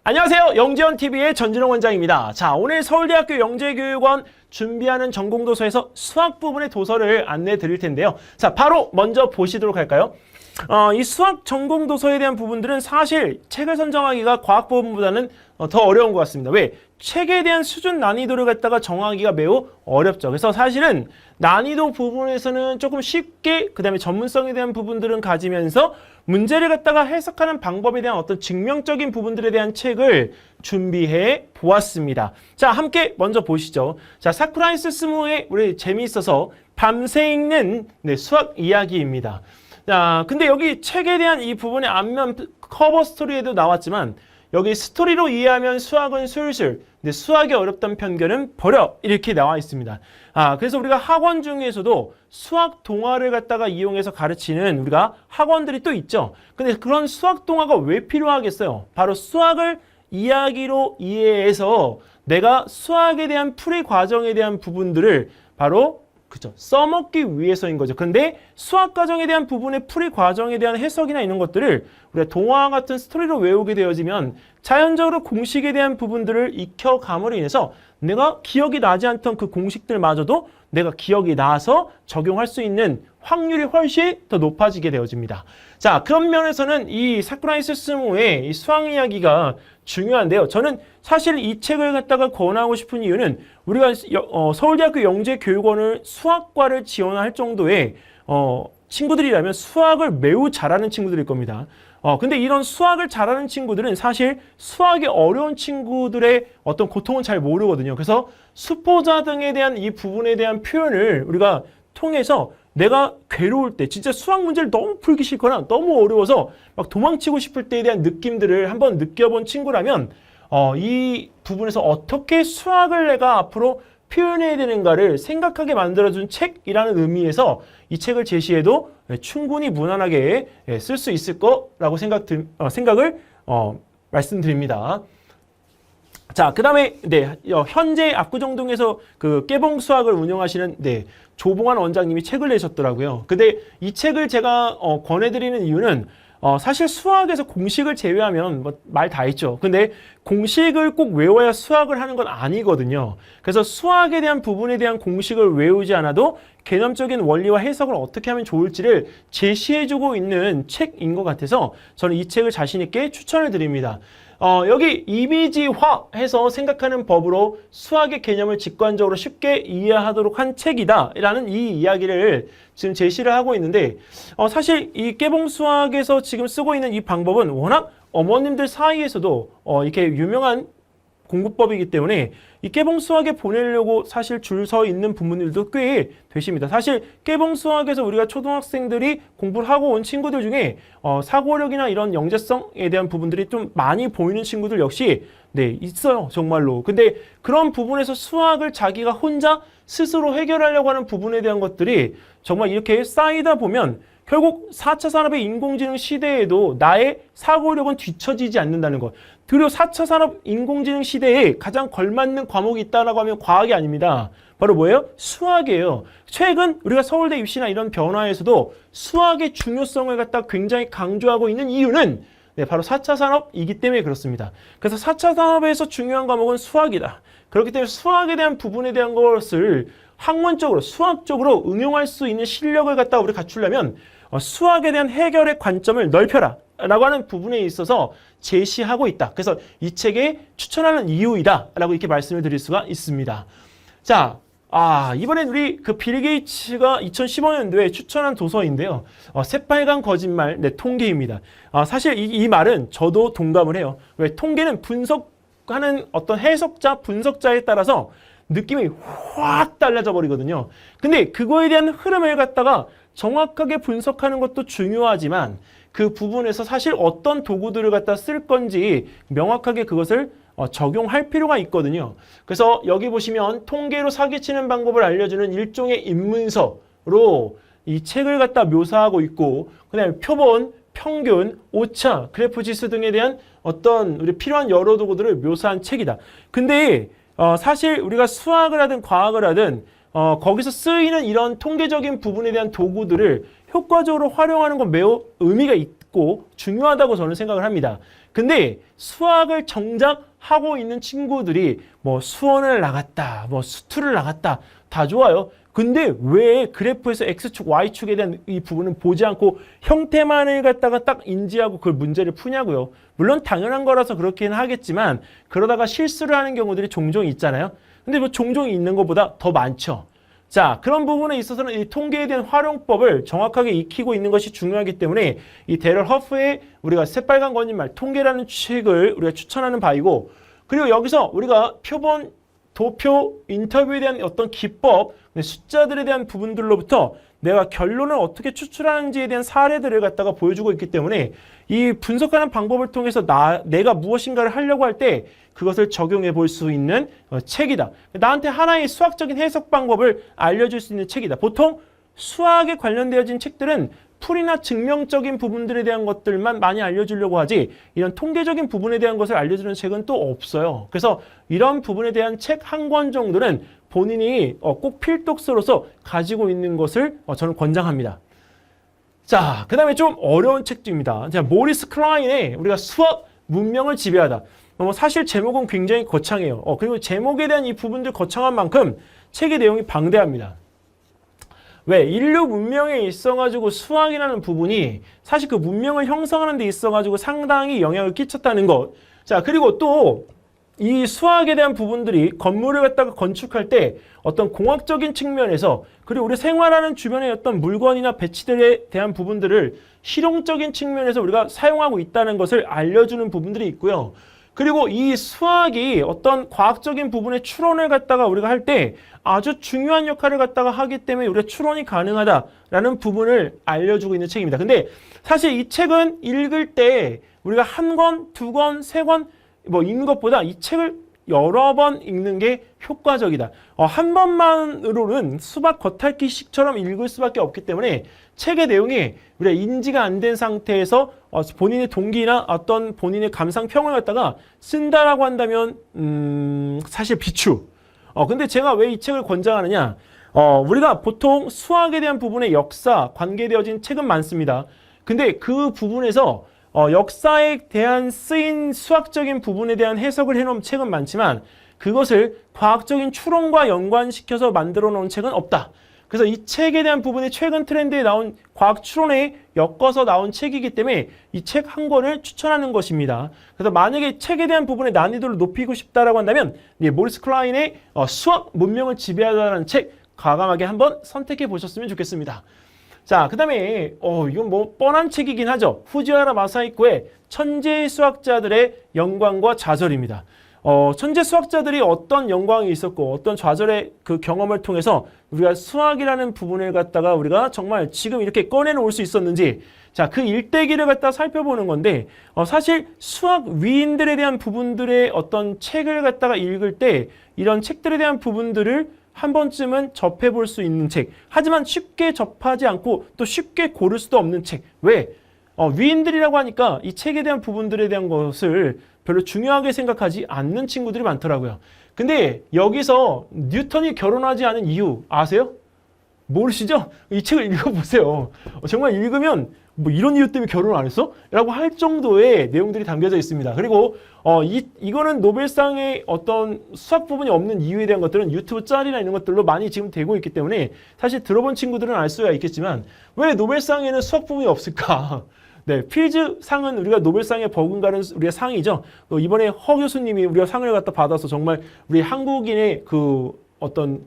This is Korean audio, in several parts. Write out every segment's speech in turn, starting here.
안녕하세요. 영재원TV의 전진홍 원장입니다. 자, 오늘 서울대학교 영재교육원 준비하는 전공도서에서 수학 부분의 도서를 안내해 드릴 텐데요. 자, 바로 먼저 보시도록 할까요? 이 수학 전공도서에 대한 부분들은 사실 책을 선정하기가 과학 부분보다는 더 어려운 것 같습니다. 왜? 책에 대한 수준 난이도를 갖다가 정하기가 매우 어렵죠. 그래서 사실은 난이도 부분에서는 조금 쉽게, 그 다음에 전문성에 대한 부분들은 가지면서 문제를 갖다가 해석하는 방법에 대한 어떤 증명적인 부분들에 대한 책을 준비해 보았습니다. 자, 함께 먼저 보시죠. 자, 사쿠라이스 스무의 우리 재미있어서 밤새 읽는 수학 이야기입니다. 자, 근데 여기 책에 대한 이 부분의 앞면 커버 스토리에도 나왔지만 여기 스토리로 이해하면 수학은 술술, 근데 수학이 어렵다는 편견은 버려, 이렇게 나와 있습니다. 그래서 우리가 학원 중에서도 수학 동화를 갖다가 이용해서 가르치는 우리가 학원들이 또 있죠. 근데 그런 수학 동화가 왜 필요하겠어요? 바로 수학을 이야기로 이해해서 내가 수학에 대한 풀이 과정에 대한 부분들을 바로 써먹기 위해서인 거죠. 근데 수학 과정에 대한 부분의 풀이 과정에 대한 해석이나 이런 것들을 우리가 동화와 같은 스토리로 외우게 되어지면 자연적으로 공식에 대한 부분들을 익혀감으로 인해서 내가 기억이 나지 않던 그 공식들마저도 내가 기억이 나서 적용할 수 있는 확률이 훨씬 더 높아지게 되어집니다. 자, 그런 면에서는 이 사쿠라이스 스무의 이 수학 이야기가 중요한데요. 저는 사실 이 책을 갖다가 권하고 싶은 이유는 우리가 서울대학교 영재교육원을 수학과를 지원할 정도의 친구들이라면 수학을 매우 잘하는 친구들일 겁니다. 근데 이런 수학을 잘하는 친구들은 사실 수학이 어려운 친구들의 어떤 고통은 잘 모르거든요. 그래서 수포자 등에 대한 이 부분에 대한 표현을 우리가 통해서 내가 괴로울 때, 진짜 수학 문제를 너무 풀기 싫거나 너무 어려워서 막 도망치고 싶을 때에 대한 느낌들을 한번 느껴본 친구라면 이 부분에서 어떻게 수학을 내가 앞으로 표현해야 되는가를 생각하게 만들어준 책이라는 의미에서 이 책을 제시해도 충분히 무난하게 쓸 수 있을 거라고 생각을 말씀드립니다. 자, 그 다음에 현재 압구정동에서 그 깨봉 수학을 운영하시는 조봉환 원장님이 책을 내셨더라고요. 근데 이 책을 제가 권해드리는 이유는 사실 수학에서 공식을 제외하면 말 다 했죠. 근데 공식을 꼭 외워야 수학을 하는 건 아니거든요. 그래서 수학에 대한 부분에 대한 공식을 외우지 않아도 개념적인 원리와 해석을 어떻게 하면 좋을지를 제시해주고 있는 책인 것 같아서 저는 이 책을 자신 있게 추천을 드립니다. 여기 이미지화해서 생각하는 법으로 수학의 개념을 직관적으로 쉽게 이해하도록 한 책이다 라는 이 이야기를 지금 제시를 하고 있는데 사실 이 깨봉 수학에서 지금 쓰고 있는 이 방법은 워낙 어머님들 사이에서도 이렇게 유명한 공부법이기 때문에 이 깨봉 수학에 보내려고 사실 줄 서 있는 부모님들도 꽤 되십니다. 사실 깨봉 수학에서 우리가 초등학생들이 공부를 하고 온 친구들 중에 사고력이나 이런 영재성에 대한 부분들이 좀 많이 보이는 친구들 역시 있어요. 정말로. 근데 그런 부분에서 수학을 자기가 혼자 스스로 해결하려고 하는 부분에 대한 것들이 정말 이렇게 쌓이다 보면 결국 4차 산업의 인공지능 시대에도 나의 사고력은 뒤처지지 않는다는 것. 그리고 4차 산업 인공지능 시대에 가장 걸맞는 과목이 있다라고 하면 과학이 아닙니다. 바로 뭐예요? 수학이에요. 최근 우리가 서울대 입시나 이런 변화에서도 수학의 중요성을 갖다 굉장히 강조하고 있는 이유는 바로 4차 산업이기 때문에 그렇습니다. 그래서 4차 산업에서 중요한 과목은 수학이다. 그렇기 때문에 수학에 대한 부분에 대한 것을 학문적으로, 수학적으로 응용할 수 있는 실력을 갖다 우리 갖추려면 수학에 대한 해결의 관점을 넓혀라 라고 하는 부분에 있어서 제시하고 있다. 그래서 이 책에 추천하는 이유이다 라고 이렇게 말씀을 드릴 수가 있습니다. 자, 이번엔 우리 빌 게이츠가 2015년도에 추천한 도서인데요. 새빨간 거짓말, 통계입니다. 사실 이 말은 저도 동감을 해요. 왜? 통계는 분석하는 어떤 해석자, 분석자에 따라서 느낌이 확 달라져 버리거든요. 근데 그거에 대한 흐름을 갖다가 정확하게 분석하는 것도 중요하지만 그 부분에서 사실 어떤 도구들을 갖다 쓸 건지 명확하게 그것을 적용할 필요가 있거든요. 그래서 여기 보시면 통계로 사기치는 방법을 알려주는 일종의 입문서로 이 책을 갖다 묘사하고 있고, 그다음에 표본, 평균, 오차, 그래프 지수 등에 대한 어떤 우리 필요한 여러 도구들을 묘사한 책이다. 근데 사실 우리가 수학을 하든 과학을 하든 거기서 쓰이는 이런 통계적인 부분에 대한 도구들을 효과적으로 활용하는 건 매우 의미가 있고 중요하다고 저는 생각을 합니다. 근데 수학을 정작 하고 있는 친구들이 뭐 수원을 나갔다, 뭐 수투를 나갔다 다 좋아요. 근데 왜 그래프에서 X축, Y축에 대한 이 부분은 보지 않고 형태만을 갖다가 딱 인지하고 그걸 문제를 푸냐고요. 물론 당연한 거라서 그렇긴 하겠지만 그러다가 실수를 하는 경우들이 종종 있잖아요. 근데 뭐 종종 있는 것보다 더 많죠. 자, 그런 부분에 있어서는 이 통계에 대한 활용법을 정확하게 익히고 있는 것이 중요하기 때문에 이 데럴 허프의 우리가 새빨간 거짓말 통계라는 책을 우리가 추천하는 바이고, 그리고 여기서 우리가 표본, 도표, 인터뷰에 대한 어떤 기법, 숫자들에 대한 부분들로부터 내가 결론을 어떻게 추출하는지에 대한 사례들을 갖다가 보여주고 있기 때문에 이 분석하는 방법을 통해서 내가 무엇인가를 하려고 할 때 그것을 적용해 볼 수 있는 책이다. 나한테 하나의 수학적인 해석 방법을 알려줄 수 있는 책이다. 보통 수학에 관련되어진 책들은 풀이나 증명적인 부분들에 대한 것들만 많이 알려주려고 하지 이런 통계적인 부분에 대한 것을 알려주는 책은 또 없어요. 그래서 이런 부분에 대한 책 한 권 정도는 본인이 꼭 필독서로서 가지고 있는 것을 저는 권장합니다. 자, 그 다음에 좀 어려운 책입니다. 자, 모리스 클라인의 우리가 수학 문명을 지배하다. 사실 제목은 굉장히 거창해요. 그리고 제목에 대한 이 부분들 거창한 만큼 책의 내용이 방대합니다. 왜? 인류 문명에 있어가지고 수학이라는 부분이 사실 그 문명을 형성하는 데 있어가지고 상당히 영향을 끼쳤다는 것. 자, 그리고 또 이 수학에 대한 부분들이 건물을 갖다가 건축할 때 어떤 공학적인 측면에서 그리고 우리 생활하는 주변의 어떤 물건이나 배치들에 대한 부분들을 실용적인 측면에서 우리가 사용하고 있다는 것을 알려주는 부분들이 있고요. 그리고 이 수학이 어떤 과학적인 부분의 추론을 갖다가 우리가 할 때 아주 중요한 역할을 갖다가 하기 때문에 우리가 추론이 가능하다라는 부분을 알려주고 있는 책입니다. 근데 사실 이 책은 읽을 때 우리가 한 권, 두 권, 세 권 뭐 읽는 것보다 이 책을 여러 번 읽는 게 효과적이다. 한 번만으로는 수박 겉핥기식처럼 읽을 수밖에 없기 때문에 책의 내용이 우리가 인지가 안 된 상태에서 본인의 동기나 어떤 본인의 감상평을 갖다가 쓴다라고 한다면 사실 비추. 근데 제가 왜 이 책을 권장하느냐? 우리가 보통 수학에 대한 부분의 역사, 관계되어진 책은 많습니다. 근데 그 부분에서 역사에 대한 쓰인 수학적인 부분에 대한 해석을 해놓은 책은 많지만 그것을 과학적인 추론과 연관시켜서 만들어 놓은 책은 없다. 그래서 이 책에 대한 부분이 최근 트렌드에 나온 과학 추론에 엮어서 나온 책이기 때문에 이 책 한 권을 추천하는 것입니다. 그래서 만약에 책에 대한 부분의 난이도를 높이고 싶다라고 한다면 모리스 클라인의 수학 문명을 지배하다는 책 과감하게 한번 선택해 보셨으면 좋겠습니다. 자, 그 다음에 이건 뭐 뻔한 책이긴 하죠. 후지와라 마사히코의 천재 수학자들의 영광과 좌절입니다. 천재 수학자들이 어떤 영광이 있었고 어떤 좌절의 그 경험을 통해서 우리가 수학이라는 부분을 갖다가 우리가 정말 지금 이렇게 꺼내놓을 수 있었는지, 자, 그 일대기를 갖다 살펴보는 건데 사실 수학 위인들에 대한 부분들의 어떤 책을 갖다가 읽을 때 이런 책들에 대한 부분들을 한 번쯤은 접해볼 수 있는 책. 하지만 쉽게 접하지 않고 또 쉽게 고를 수도 없는 책. 왜? 위인들이라고 하니까 이 책에 대한 부분들에 대한 것을 별로 중요하게 생각하지 않는 친구들이 많더라고요. 근데 여기서 뉴턴이 결혼하지 않은 이유 아세요? 모르시죠? 이 책을 읽어보세요. 정말 읽으면 뭐 이런 이유 때문에 결혼을 안 했어? 라고 할 정도의 내용들이 담겨져 있습니다. 그리고 이거는 노벨상의 어떤 수학 부분이 없는 이유에 대한 것들은 유튜브 짤이나 이런 것들로 많이 지금 되고 있기 때문에 사실 들어본 친구들은 알 수가 있겠지만 왜 노벨상에는 수학 부분이 없을까? 네, 필즈 상은 우리가 노벨상에 버금가는 우리가 상이죠. 이번에 허 교수님이 우리가 상을 갖다 받아서 정말 우리 한국인의 그 어떤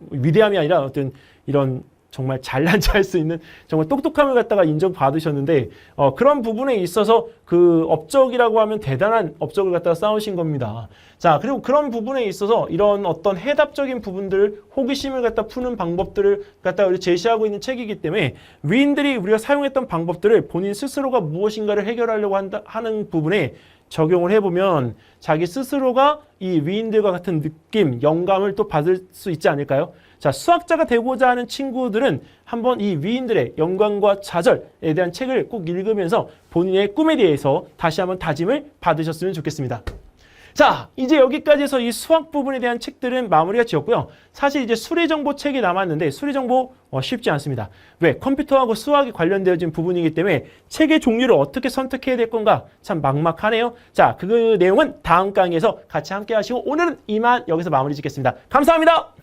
위대함이 아니라 어떤 이런 정말 잘난 체 할 수 있는 정말 똑똑함을 갖다가 인정받으셨는데 그런 부분에 있어서 그 업적이라고 하면 대단한 업적을 갖다가 쌓으신 겁니다. 자, 그리고 그런 부분에 있어서 이런 어떤 해답적인 부분들, 호기심을 갖다 푸는 방법들을 갖다가 제시하고 있는 책이기 때문에 위인들이 우리가 사용했던 방법들을 본인 스스로가 무엇인가를 해결하려고 하는 부분에 적용을 해보면 자기 스스로가 이 위인들과 같은 느낌, 영감을 또 받을 수 있지 않을까요? 자, 수학자가 되고자 하는 친구들은 한번 이 위인들의 영광과 좌절에 대한 책을 꼭 읽으면서 본인의 꿈에 대해서 다시 한번 다짐을 받으셨으면 좋겠습니다. 자, 이제 여기까지 해서 이 수학 부분에 대한 책들은 마무리가 지었고요. 사실 이제 수리정보 책이 남았는데 수리정보 쉽지 않습니다. 왜? 컴퓨터하고 수학이 관련되어진 부분이기 때문에 책의 종류를 어떻게 선택해야 될 건가 참 막막하네요. 자, 그 내용은 다음 강의에서 같이 함께 하시고 오늘은 이만 여기서 마무리 짓겠습니다. 감사합니다.